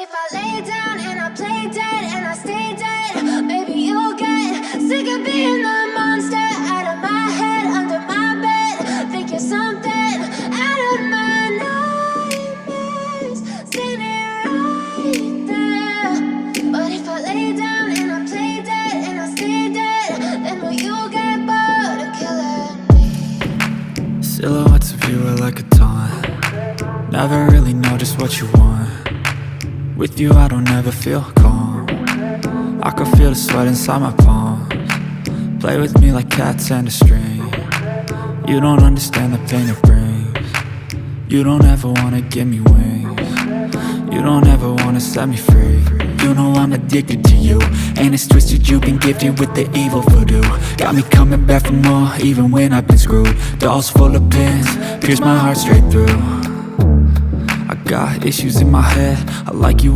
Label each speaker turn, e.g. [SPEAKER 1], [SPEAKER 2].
[SPEAKER 1] if I lay down and I play dead and I stay dead, maybe you'll get sick of being the monster out of my head, under my bed. Think you're something out of my nightmares, standing right there. But if I lay down and I play dead and I stay dead, then will you get bored of killing me?
[SPEAKER 2] Silhouettes of you are like a taunt. Never really know just what you want. With you I don't ever feel calm. I can feel the sweat inside my palms. Play with me like cats and a string. You don't understand the pain it brings. You don't ever wanna give me wings. You don't ever wanna set me free. You know I'm addicted to you, and it's twisted, you've been gifted with the evil voodoo. Got me coming back for more, even when I've been screwed. Dolls full of pins, pierce my heart straight through. I got issues in my head, I like you